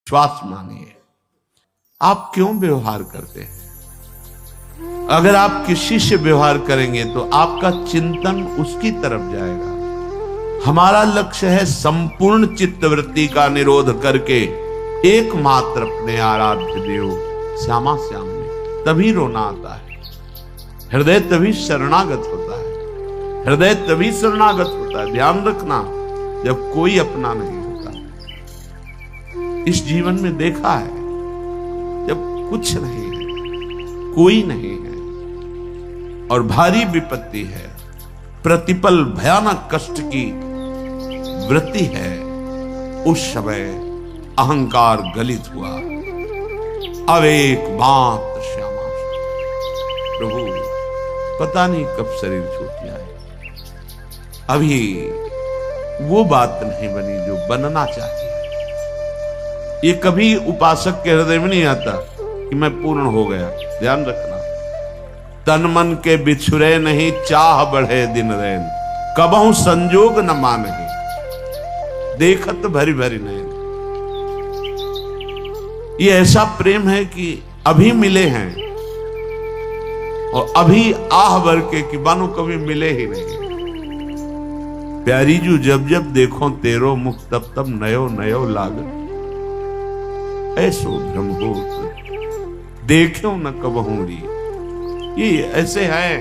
विश्वास मानिए। आप क्यों व्यवहार करते हैं? अगर आप किसी से व्यवहार करेंगे तो आपका चिंतन उसकी तरफ जाएगा। हमारा लक्ष्य है संपूर्ण चित्तवृत्ति का निरोध करके एकमात्र अपने आराध्य देव श्यामा श्याम में, तभी रोना आता है। हृदय तभी शरणागत होता है, हृदय तभी शरणागत होता है। ध्यान रखना, जब कोई अपना नहीं होता। इस जीवन में देखा है, जब कुछ नहीं है, कोई नहीं है और भारी विपत्ति है, प्रतिपल भयानक कष्ट की वृत्ति है, उस समय अहंकार गलित हुआ। अब एक बात श्यामा, प्रभु पता नहीं कब शरीर छूट जाए। अभी वो बात नहीं बनी जो बनना चाहिए। ये कभी उपासक के हृदय में नहीं आता कि मैं पूर्ण हो गया। ध्यान रखना, तन मन के बिछुरे नहीं, चाह बढ़े दिन रैन, कबहू संजोग न मानहि, देखत भरी भरी नैन। ये ऐसा प्रेम है कि अभी मिले हैं और अभी आह भर के मानो कभी मिले ही नहीं। प्यारी जू जब जब देखो तेरो मुख, तब तब नयो नयो लागत, ऐसो ब्रह्मभूत देखो न कबहू री। ये ऐसे है,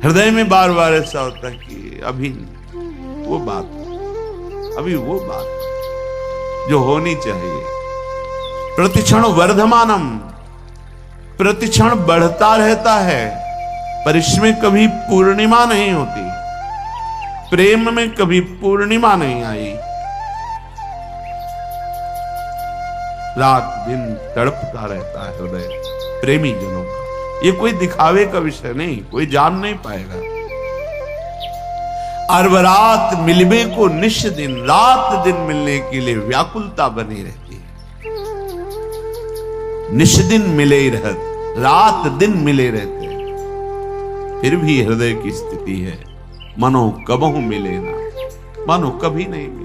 हृदय में बार बार ऐसा होता है कि अभी वो बात, अभी वो बात जो होनी चाहिए। प्रतिक्षण वर्धमानम, प्रतिक्षण बढ़ता रहता है, पर इसमें कभी पूर्णिमा नहीं होती। प्रेम में कभी पूर्णिमा नहीं आई। रात दिन तड़पता रहता है हृदय प्रेमी जनों का। ये कोई दिखावे का विषय नहीं, कोई जान नहीं पाएगा। अरब रात मिलबे को निश दिन, रात दिन मिलने के लिए व्याकुलता बनी रहती है। निश दिन मिले ही रहत, रात दिन मिले रहते हैं, फिर भी हृदय की स्थिति है मनो कबहू मिले ना, मानो कभी नहीं मिले।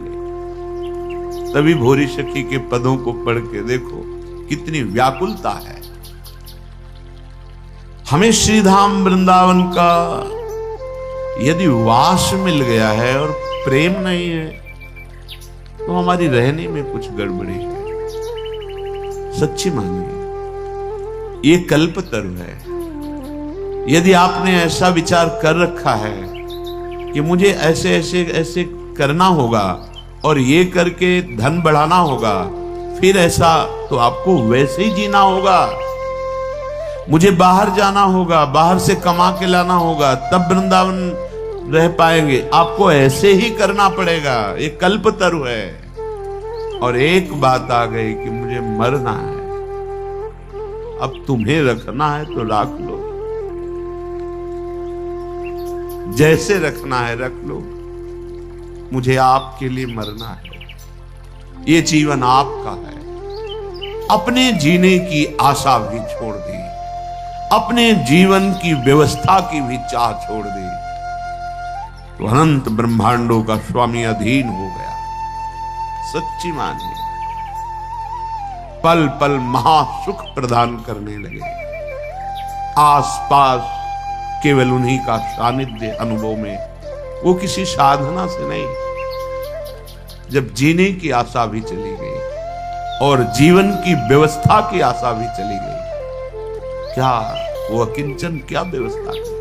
तभी भोरी सखी के पदों को पढ़ के देखो कितनी व्याकुलता है। हमें श्रीधाम वृंदावन का यदि वास मिल गया है और प्रेम नहीं है, तो हमारी रहने में कुछ गड़बड़ी है। सच्ची मानिए, ये कल्पतरु है। यदि आपने ऐसा विचार कर रखा है कि मुझे ऐसे ऐसे ऐसे करना होगा और ये करके धन बढ़ाना होगा, फिर ऐसा तो आपको वैसे ही जीना होगा। मुझे बाहर जाना होगा, बाहर से कमा के लाना होगा, तब वृंदावन रह पाएंगे, आपको ऐसे ही करना पड़ेगा। ये कल्पतरु है। और एक बात आ गई कि मुझे मरना है, अब तुम्हें रखना है तो रख लो, जैसे रखना है रख लो, मुझे आपके लिए मरना है। ये जीवन आपका है। अपने जीने की आशा भी छोड़ दी, अपने जीवन की व्यवस्था की भी चाह छोड़ दी, तो अनंत ब्रह्मांडों का स्वामी अधीन हो गया। सच्ची मानिए, पल पल महासुख प्रदान करने लगे। आसपास केवल उन्हीं का सानिध्य अनुभव में, वो किसी साधना से नहीं। जब जीने की आशा भी चली गई और जीवन की व्यवस्था की आशा भी चली गई, क्या वो अकिंचन क्या व्यवस्था की?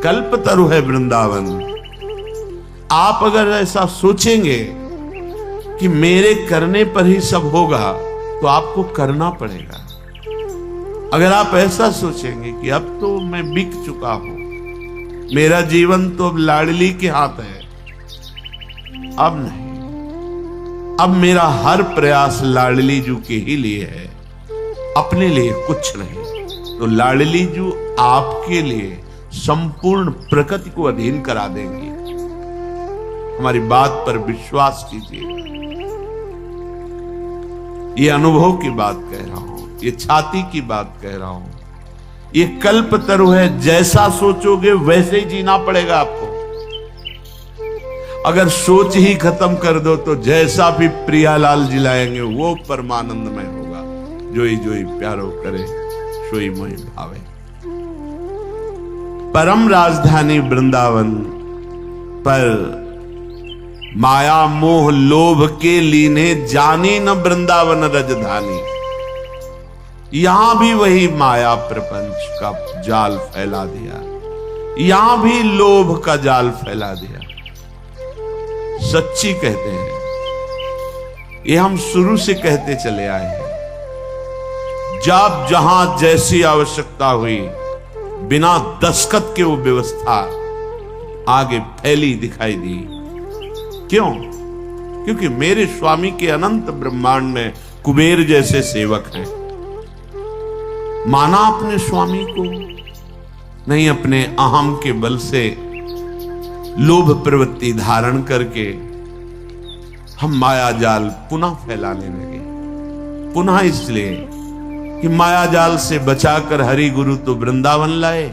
कल्पतरु है वृंदावन। आप अगर ऐसा सोचेंगे कि मेरे करने पर ही सब होगा, तो आपको करना पड़ेगा। अगर आप ऐसा सोचेंगे कि अब तो मैं बिक चुका हूं, मेरा जीवन तो अब लाडली के हाथ है, अब नहीं, अब मेरा हर प्रयास लाडली जू के ही लिए है, अपने लिए कुछ नहीं, तो लाडली जू आपके लिए संपूर्ण प्रकृति को अधीन करा देंगी। हमारी बात पर विश्वास कीजिए। ये अनुभव की बात कह रहा हूं, ये छाती की बात कह रहा हूं। ये कल्पतरु है, जैसा सोचोगे वैसे ही जीना पड़ेगा आपको। अगर सोच ही खत्म कर दो तो जैसा भी प्रियालाल जी लाएंगे वो परमानंदमय होगा। जोई जोई प्यारो करे सोई मोहि भावे। परम राजधानी वृंदावन पर माया मोह लोभ के लीने जानी न वृंदावन रजधानी। यहां भी वही माया प्रपंच का जाल फैला दिया, यहां भी लोभ का जाल फैला दिया। सच्ची कहते हैं, ये हम शुरू से कहते चले आए हैं। जब जहां जैसी आवश्यकता हुई, बिना दस्तखत के वो व्यवस्था आगे फैली दिखाई दी। क्यों? क्योंकि मेरे स्वामी के अनंत ब्रह्मांड में कुबेर जैसे सेवक हैं। माना अपने स्वामी को, नहीं अपने अहम के बल से लोभ प्रवृत्ति धारण करके हम माया जाल पुनः फैलाने लगे। पुनः इसलिए कि माया जाल से बचाकर हरि गुरु तो वृंदावन लाए,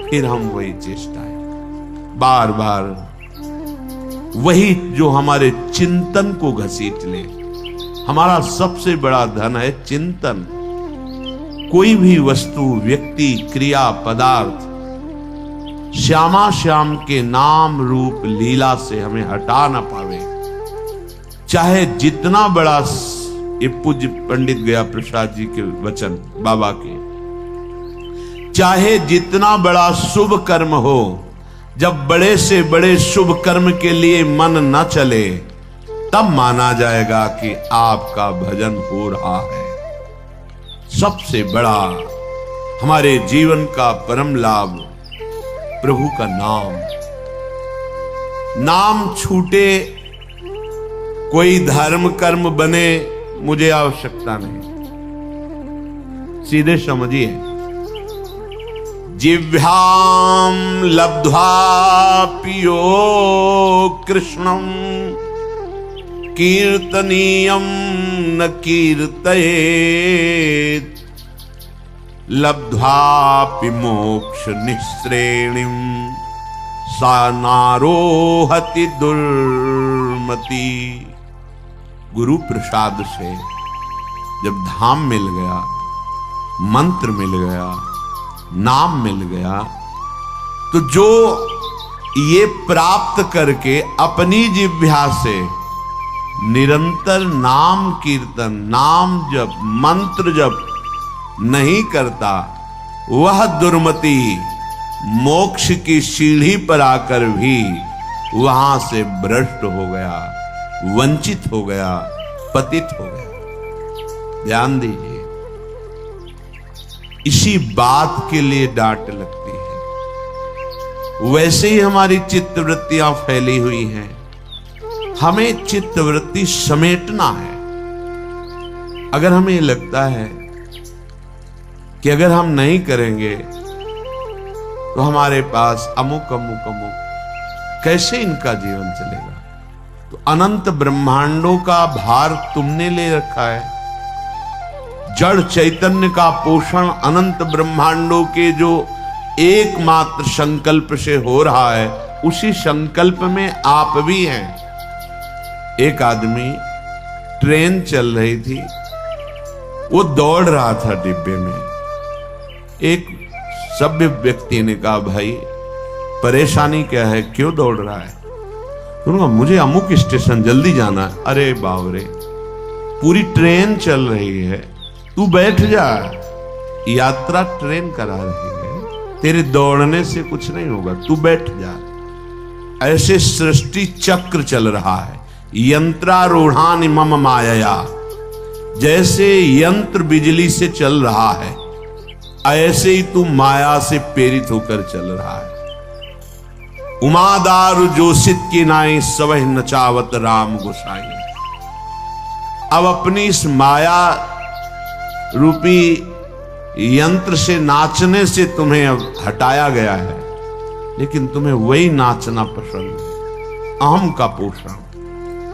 फिर हम वही चेष्टाएं बार बार वही जो हमारे चिंतन को घसीट ले। हमारा सबसे बड़ा धन है चिंतन। कोई भी वस्तु, व्यक्ति, क्रिया, पदार्थ श्यामा श्याम के नाम रूप लीला से हमें हटा ना पावे। चाहे जितना बड़ा, ये पूज्य पंडित गया प्रसाद जी के वचन बाबा के, चाहे जितना बड़ा शुभ कर्म हो, जब बड़े से बड़े शुभ कर्म के लिए मन न चले, तब माना जाएगा कि आपका भजन हो रहा है। सबसे बड़ा हमारे जीवन का परम लाभ प्रभु का नाम। नाम छूटे, कोई धर्म कर्म बने, मुझे आवश्यकता नहीं। सीधे समझिए, जिह्वाम लब्ध्वा पियो कृष्णम कीर्तनीयम न कीर्तयेत् लब्ध्वापि मोक्ष निःश्रेणिम सा नारोहति दुर्मति। गुरु प्रसाद से जब धाम मिल गया, मंत्र मिल गया, नाम मिल गया, तो जो ये प्राप्त करके अपनी जिह्वा से निरंतर नाम कीर्तन, नाम जप, मंत्र जप नहीं करता, वह दुर्मति मोक्ष की सीढ़ी पर आकर भी वहां से भ्रष्ट हो गया, वंचित हो गया, पतित हो गया। ध्यान दीजिए, इसी बात के लिए डांट लगती है। वैसे ही हमारी चित्तवृत्तियां फैली हुई हैं, हमें चित्तवृत्ति समेटना है। अगर हमें लगता है कि अगर हम नहीं करेंगे तो हमारे पास अमुक अमुक अमुक, कैसे इनका जीवन चलेगा? तो अनंत ब्रह्मांडों का भार तुमने ले रखा है। जड़ चैतन्य का पोषण अनंत ब्रह्मांडों के जो एकमात्र संकल्प से हो रहा है, उसी संकल्प में आप भी हैं। एक आदमी, ट्रेन चल रही थी, वो दौड़ रहा था डिब्बे में। एक सभ्य व्यक्ति ने कहा, भाई परेशानी क्या है, क्यों दौड़ रहा है? तो मुझे अमुक स्टेशन जल्दी जाना है। अरे बावरे, पूरी ट्रेन चल रही है, तू बैठ जा, यात्रा ट्रेन करा रही है, तेरे दौड़ने से कुछ नहीं होगा, तू बैठ जा। ऐसे सृष्टि चक्र चल रहा है। यंत्रारूढ़ानि मम मायया, जैसे यंत्र बिजली से चल रहा है, ऐसे ही तू माया से प्रेरित होकर चल रहा है। उमादारु जोशित की नाई सवह नचावत राम गोसाई। अब अपनी इस माया रूपी यंत्र से, नाचने से तुम्हें अब हटाया गया है, लेकिन तुम्हें वही नाचना पसंद है। अहम का पोषण,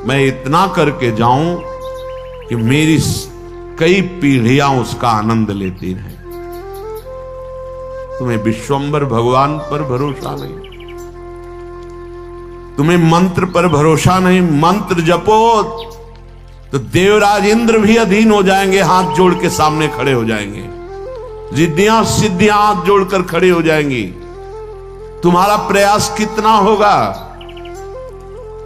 मैं इतना करके जाऊं कि मेरी कई पीढ़ियां उसका आनंद लेती रहें। तुम्हें विश्वंभर भगवान पर भरोसा नहीं। तुम्हें मंत्र पर भरोसा नहीं, मंत्र जपो तो देवराज इंद्र भी अधीन हो जाएंगे, हाथ जोड़ के सामने खड़े हो जाएंगे, रिद्धियां सिद्धियां हाथ जोड़कर खड़े हो जाएंगी। तुम्हारा प्रयास कितना होगा,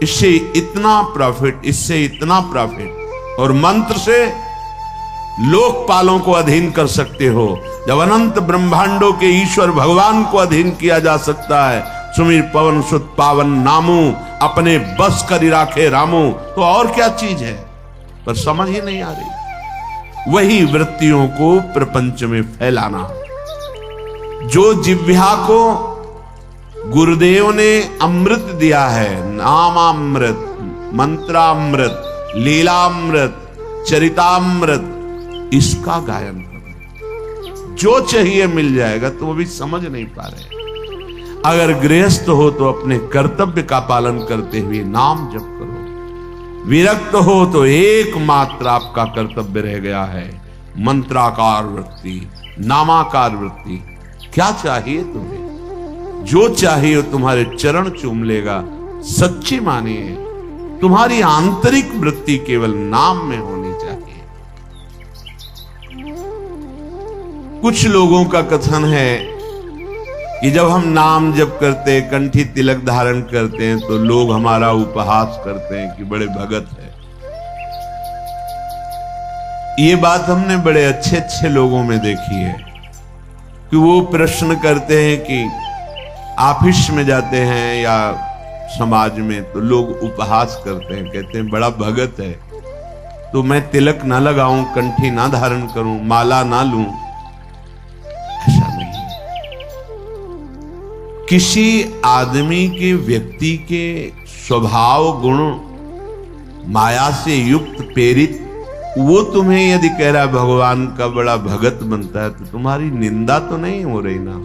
इससे इतना प्रॉफिट, इससे इतना प्रॉफिट, और मंत्र से लोकपालों को अधीन कर सकते हो। जब अनंत ब्रह्मांडों के ईश्वर भगवान को अधीन किया जा सकता है, सुमिर पवन सुत पावन नामू, अपने बस कर राखे रामू, तो और क्या चीज है, पर समझ ही नहीं आ रही। वही वृत्तियों को प्रपंच में फैलाना। जो जिह्वा को गुरुदेव ने अमृत दिया है, नामामृत, मंत्रामृत, लीलामृत, चरितामृत, इसका गायन करो। जो चाहिए मिल जाएगा, तो वो भी समझ नहीं पा रहे। अगर गृहस्थ हो तो अपने कर्तव्य का पालन करते हुए नाम जप करो। विरक्त हो तो एकमात्र आपका कर्तव्य रह गया है मंत्राकार वृत्ति, नामाकार वृत्ति। क्या चाहिए तुम्हें? जो चाहिए तुम्हारे चरण चूम लेगा। सच्ची मानिए, तुम्हारी आंतरिक वृत्ति केवल नाम में होनी चाहिए। कुछ लोगों का कथन है कि जब हम नाम जप करते हैं, कंठी तिलक धारण करते हैं, तो लोग हमारा उपहास करते हैं कि बड़े भगत है। ये बात हमने बड़े अच्छे अच्छे लोगों में देखी है कि वो प्रश्न करते हैं कि ऑफिस में जाते हैं या समाज में, तो लोग उपहास करते हैं, कहते हैं बड़ा भगत है, तो मैं तिलक ना लगाऊं, कंठी ना धारण करूं, माला ना लूं। ऐसा नहीं। किसी आदमी के, व्यक्ति के स्वभाव गुण माया से युक्त प्रेरित, वो तुम्हें यदि कह रहा है भगवान का बड़ा भगत बनता है, तो तुम्हारी निंदा तो नहीं हो रही ना।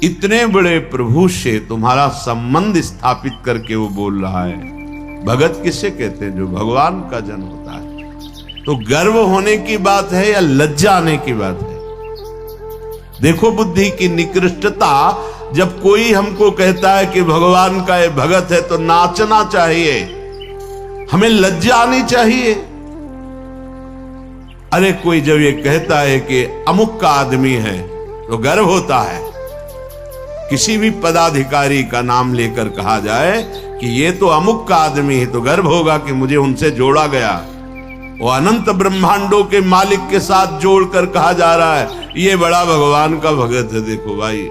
इतने बड़े प्रभु से तुम्हारा संबंध स्थापित करके वो बोल रहा है। भगत किसे कहते हैं? जो भगवान का जन होता है। तो गर्व होने की बात है या लज्जा आने की बात है? देखो बुद्धि की निकृष्टता। जब कोई हमको कहता है कि भगवान का ये भगत है, तो नाचना चाहिए, हमें लज्जा आनी चाहिए। अरे कोई जब ये कहता है कि अमुक का आदमी है, तो गर्व होता है। किसी भी पदाधिकारी का नाम लेकर कहा जाए कि ये तो अमुक का आदमी है, तो गर्व होगा कि मुझे उनसे जोड़ा गया। वो अनंत ब्रह्मांडों के मालिक के साथ जोड़कर कहा जा रहा है ये बड़ा भगवान का भगत है। देखो भाई,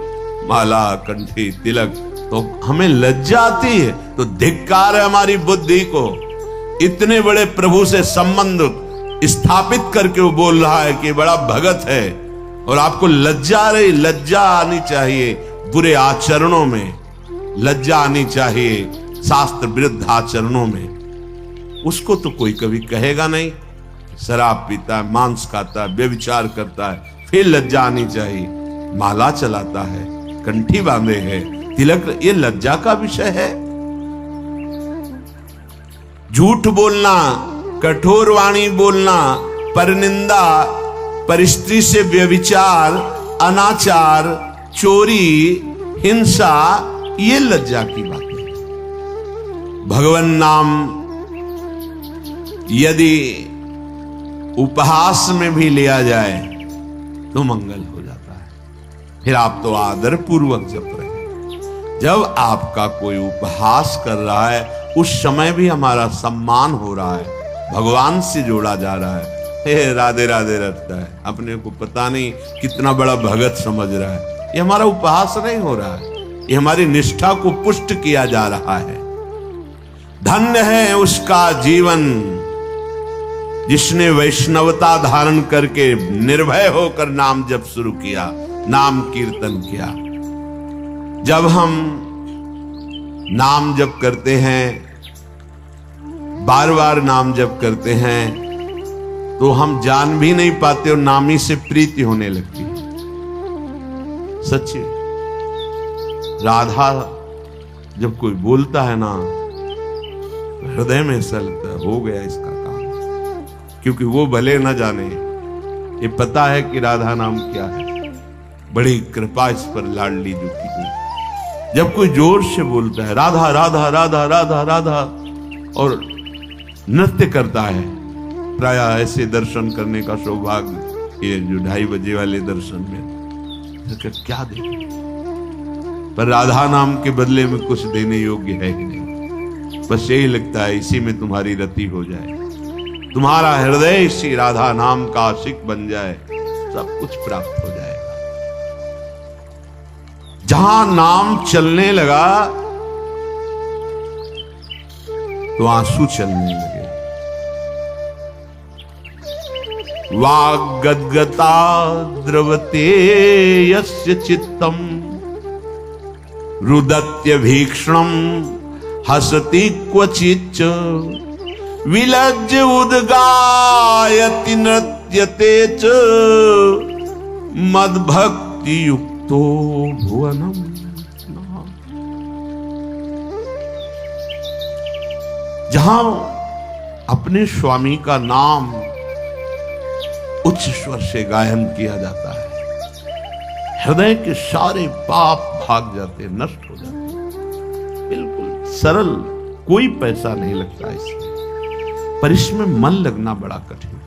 माला, कंठी, तिलक, तो हमें लज्जा आती है। तो धिक्कार है हमारी बुद्धि को। इतने बड़े प्रभु से संबंध स्थापित करके वो बोल रहा है कि बड़ा भगत है, और आपको लज्जा आ रही। लज्जा आनी चाहिए बुरे आचरणों में, लज्जा आनी चाहिए शास्त्र विरुद्ध आचरणों में। उसको तो कोई कभी कहेगा नहीं। शराब पीता है, मांस खाता है, व्यभिचार करता है, फिर लज्जा आनी चाहिए। माला चलाता है, कंठी बांधे है, तिलक, ये लज्जा का विषय है। झूठ बोलना, कठोर वाणी बोलना, परनिंदा, परिस्त्री से व्यभिचार, अनाचार, चोरी, हिंसा, ये लज्जा की बात है। भगवान नाम यदि उपहास में भी लिया जाए तो मंगल हो जाता है। फिर आप तो आदर पूर्वक जप रहे हैं। जब आपका कोई उपहास कर रहा है, उस समय भी हमारा सम्मान हो रहा है, भगवान से जोड़ा जा रहा है। हे राधे राधे रखता है, अपने को पता नहीं कितना बड़ा भगत समझ रहा है। ये हमारा उपहास नहीं हो रहा है, ये हमारी निष्ठा को पुष्ट किया जा रहा है। धन्य है उसका जीवन जिसने वैष्णवता धारण करके निर्भय होकर नाम जप शुरू किया, नाम कीर्तन किया। जब हम नाम जप करते हैं, बार बार नाम जप करते हैं, तो हम जान भी नहीं पाते और नाम ही से प्रीति होने लगती है। सच्ची राधा जब कोई बोलता है ना, हृदय में ऐसा लगता है हो गया इसका काम। क्योंकि वो भले न जाने, ये पता है कि राधा नाम क्या है। बड़ी कृपा इस पर लाडली जो की हुई। जब कोई जोर से बोलता है राधा राधा राधा राधा राधा और नृत्य करता है, प्राय ऐसे दर्शन करने का सौभाग्य ये जो 2:30 बजे वाले दर्शन में, तो क्या दे, पर राधा नाम के बदले में कुछ देने योग्य है कि नहीं। बस यही लगता है इसी में तुम्हारी रति हो जाए, तुम्हारा हृदय इसी राधा नाम का आशिक बन जाए, सब कुछ प्राप्त हो जाएगा। जहां नाम चलने लगा तो आंसू चलने लगे। वाग्गद्गता द्रवते यस्य चित्तम रुदत्य भीक्षणम हसति क्वचिच्च विलज्ज उद्गायति नृत्यते च मद्भक्ति युक्तो भुवनम। जहां अपने स्वामी का नाम उच्च स्वर से गायन किया जाता है, हृदय के सारे पाप भाग जाते, नष्ट हो जाते। बिल्कुल सरल, कोई पैसा नहीं लगता इसमें, पर इसमें मन लगना बड़ा कठिन है।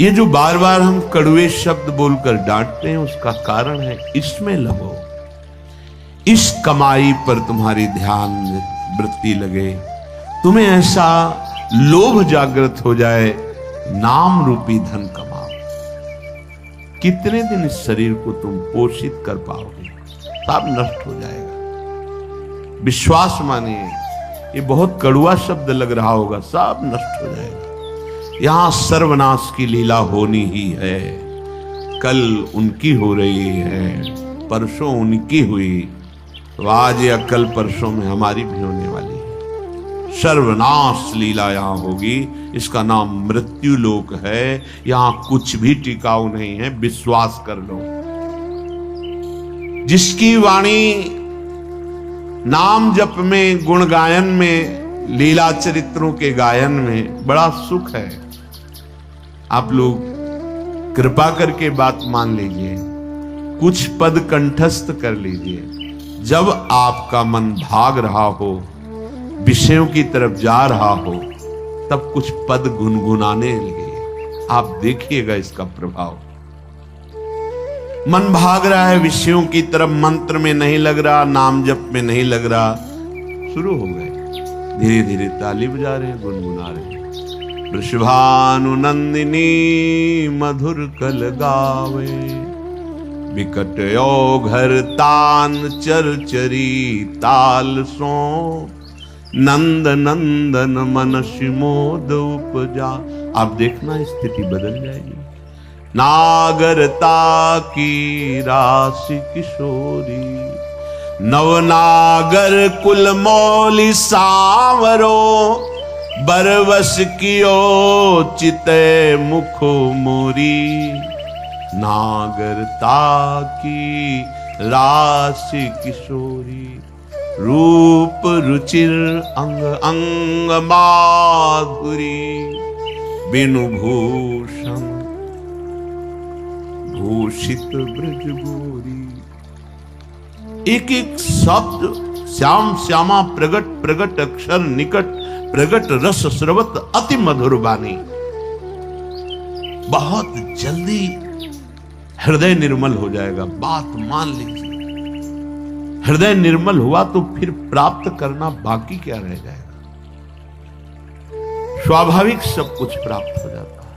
ये जो बार बार हम कड़वे शब्द बोलकर डांटते हैं, उसका कारण है इसमें लगो, इस कमाई पर तुम्हारी ध्यान वृत्ति लगे, तुम्हें ऐसा लोभ जागृत हो जाए, नाम रूपी धन कमाओ। कितने दिन इस शरीर को तुम पोषित कर पाओगे, सब नष्ट हो जाएगा। विश्वास मानिए, ये बहुत कड़वा शब्द लग रहा होगा, सब नष्ट हो जाएगा। यहां सर्वनाश की लीला होनी ही है। कल उनकी हो रही है, परसों उनकी हुई, तो आज या कल परसों में हमारी भी होने वाली है। सर्वनाश लीला यहां होगी। इसका नाम मृत्यु लोक है। यहां कुछ भी टिकाऊ नहीं है, विश्वास कर लो। जिसकी वाणी नाम जप में, गुण गायन में, लीला चरित्रों के गायन में बड़ा सुख है, आप लोग कृपा करके बात मान लीजिए, कुछ पद कंठस्थ कर लीजिए। जब आपका मन भाग रहा हो, विषयों की तरफ जा रहा हो, तब कुछ पद गुनगुनाने लगे, आप देखिएगा इसका प्रभाव। मन भाग रहा है विषयों की तरफ, मंत्र में नहीं लग रहा, नाम जप में नहीं लग रहा, शुरू हो गए, धीरे धीरे ताली बजा रहे हैं, गुनगुना रहे हैं। वृषभानुनंदिनी मधुर कल गावे, विकट घर तान चरचरी ताल सो, नंद नंदन मन शिमोद उपजा। आप देखना स्थिति बदल जाएगी। नागरता की राशि किशोरी, नवनागर कुल मौली सांवरो, बरवस कियो चिते मुख मोरी। नागरता की राशि किशोरी, रूप रुचिर अंग अंग माधुरी, बिनु भूषण भूषित ब्रज गोरी। एक एक शब्द श्याम श्यामा प्रगट प्रगट अक्षर निकट, प्रगट रस स्रवत अति मधुर वाणी। बहुत जल्दी हृदय निर्मल हो जाएगा, बात मान लीजिए। हृदय निर्मल हुआ तो फिर प्राप्त करना बाकी क्या रह जाएगा? स्वाभाविक सब कुछ प्राप्त हो जाता है।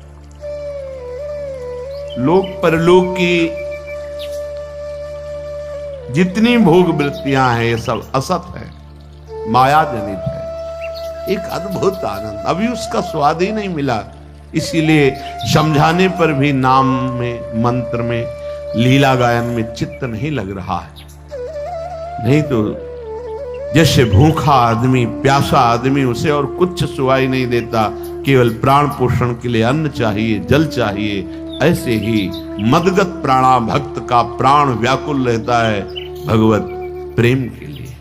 लोक परलोक की जितनी भोग वृत्तियां हैं, ये सब असत है, माया जनित है। एक अद्भुत आनंद, अभी उसका स्वाद ही नहीं मिला, इसीलिए समझाने पर भी नाम में, मंत्र में, लीला गायन में चित्त नहीं लग रहा है। नहीं तो जैसे भूखा आदमी, प्यासा आदमी, उसे और कुछ सुवाई नहीं देता, केवल प्राण पोषण के लिए अन्न चाहिए, जल चाहिए, ऐसे ही मदगत प्राणा भक्त का प्राण व्याकुल रहता है भगवत प्रेम के लिए।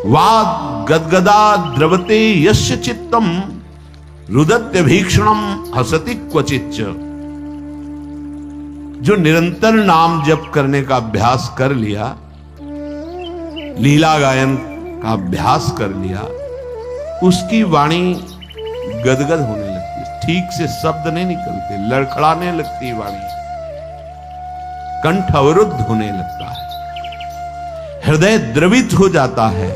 वाग गदगदा द्रवते यस्य चित्तम, रुदत्य भीक्षणम हसति क्वचिच्च। जो निरंतर नाम जप करने का अभ्यास कर लिया, लीला गायन का अभ्यास कर लिया, उसकी वाणी गदगद होने लगती है, ठीक से शब्द नहीं निकलते, लड़खड़ाने लगती है वाणी, कंठ अवरुद्ध होने लगता है, हृदय द्रवित हो जाता है,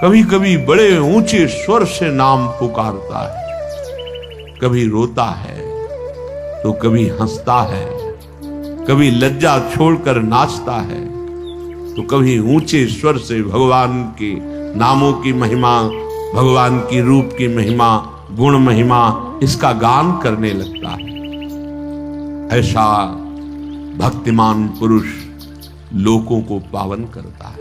कभी कभी बड़े ऊंचे स्वर से नाम पुकारता है, कभी रोता है तो कभी हंसता है, कभी लज्जा छोड़कर नाचता है तो कभी ऊंचे स्वर से भगवान के नामों की महिमा, भगवान की रूप की महिमा, गुण महिमा, इसका गान करने लगता है। ऐसा भक्तिमान पुरुष लोगों को पावन करता है।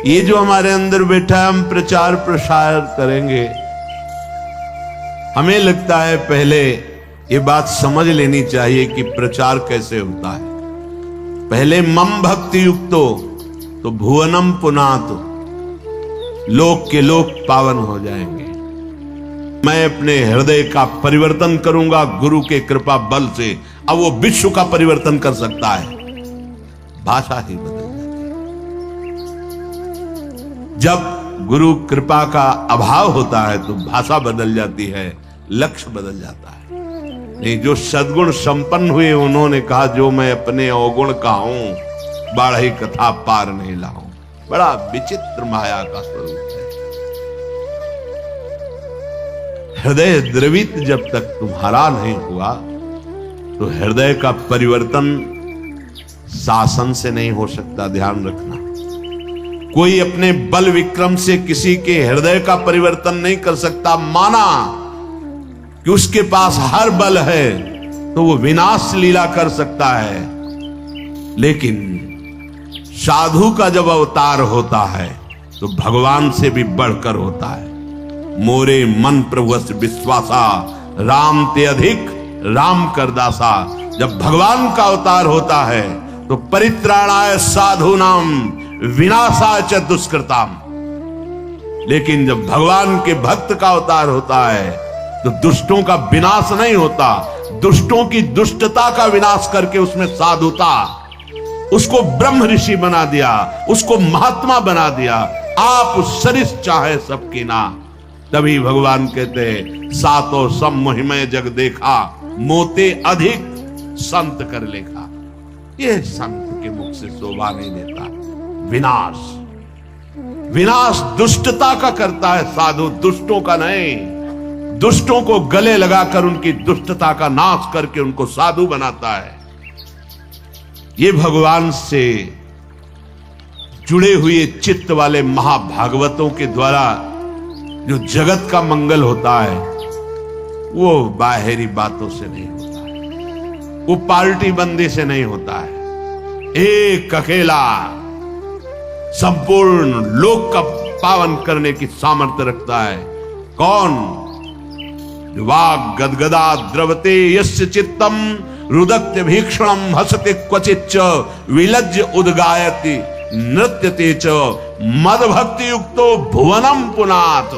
ये जो हमारे अंदर बैठा है, हम प्रचार प्रसार करेंगे, हमें लगता है पहले ये बात समझ लेनी चाहिए कि प्रचार कैसे होता है। पहले मम भक्ति युक्तो तो भुवनम पुनातो, लोक के लोक पावन हो जाएंगे। मैं अपने हृदय का परिवर्तन करूंगा गुरु के कृपा बल से। अब वो विश्व का परिवर्तन कर सकता है, भाषा ही बदल जाती है। जब गुरु कृपा का अभाव होता है तो भाषा बदल जाती है, लक्ष्य बदल जाता है। नहीं, जो सद्गुण संपन्न हुए उन्होंने कहा, जो मैं अपने अवगुण का हूं, बाढ़ी कथा पार नहीं लाऊं। बड़ा विचित्र माया का स्वरूप है। हृदय द्रवित जब तक तुम्हारा नहीं हुआ तो हृदय का परिवर्तन शासन से नहीं हो सकता, ध्यान रखना। कोई अपने बल विक्रम से किसी के हृदय का परिवर्तन नहीं कर सकता। माना कि उसके पास हर बल है तो वो विनाश लीला कर सकता है, लेकिन साधु का जब अवतार होता है तो भगवान से भी बढ़कर होता है। मोरे मन प्रभुस विश्वासा, राम ते अधिक राम करदासा। जब भगवान का अवतार होता है तो परित्राणाय साधूनाम विनाशाय च दुष्कृताम। लेकिन जब भगवान के भक्त का अवतार होता है तो दुष्टों का विनाश नहीं होता, दुष्टों की दुष्टता का विनाश करके उसमें साधुता, उसको ब्रह्म ऋषि बना दिया, उसको महात्मा बना दिया। आप सरिस चाहे सबकी ना। तभी भगवान कहते हैं, सातो सम मोहिमय जग देखा, मोते अधिक संत कर लेखा। यह संत के मुख से शोभा नहीं देता। विनाश, विनाश दुष्टता का करता है साधु, दुष्टों का नहीं। दुष्टों को गले लगाकर उनकी दुष्टता का नाश करके उनको साधु बनाता है। ये भगवान से जुड़े हुए चित्त वाले महाभागवतों के द्वारा जो जगत का मंगल होता है वो बाहरी बातों से नहीं होता है, वो पार्टी बंदी से नहीं होता है। एक अकेला संपूर्ण लोक का पावन करने की सामर्थ्य रखता है। कौन? वाग गदगदा द्रवते यस्य चित्तम रुदत्य भीक्षणम हसते क्वचिच्च विलज्ज उद्गायति नृत्यते च मद भक्ति युक्तो भुवनम पुनात।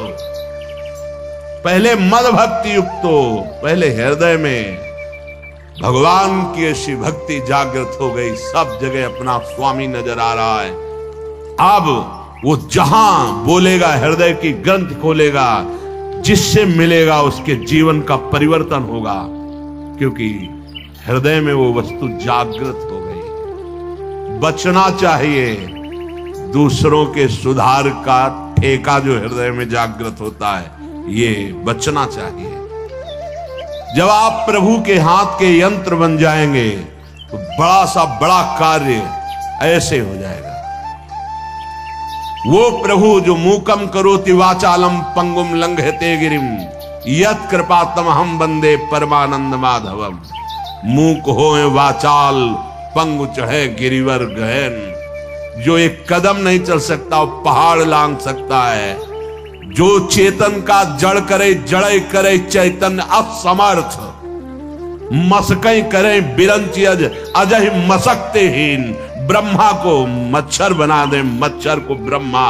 पहले मद भक्ति युक्तो, पहले हृदय में भगवान की ऐसी भक्ति जागृत हो गई, सब जगह अपना स्वामी नजर आ रहा है। अब वो जहां बोलेगा, हृदय की ग्रंथ खोलेगा, जिससे मिलेगा उसके जीवन का परिवर्तन होगा, क्योंकि हृदय में वो वस्तु जागृत हो गई। बचना चाहिए दूसरों के सुधार का ठेका जो हृदय में जागृत होता है, ये बचना चाहिए। जब आप प्रभु के हाथ के यंत्र बन जाएंगे तो बड़ा सा बड़ा कार्य ऐसे हो जाएगा। वो प्रभु जो मूकम करोति वाचालम पंगुम लंघयते गिरिम यत् कृपातम हम वंदे परमानंद माधवम। मूक होए वाचाल, पंगु चढ़े गिरिवर गहन। जो एक कदम नहीं चल सकता वो पहाड़ लांग सकता है। जो चेतन का जड़ करे, जड़े करे चैतन्य असमर्थ। मसकई करे बिरंची अजय मसकते हीन। ब्रह्मा को मच्छर बना दे, मच्छर को ब्रह्मा।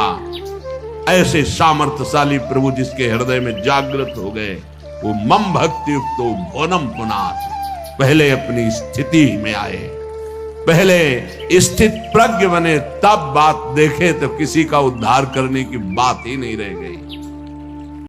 ऐसे सामर्थ्यशाली प्रभु जिसके हृदय में जागृत हो गए, वो मम भक्ति युक्तो भुवनम पुनात। पहले अपनी स्थिति में आए, पहले स्थित प्रज्ञ बने तब बात देखे तो किसी का उद्धार करने की बात ही नहीं रह गई।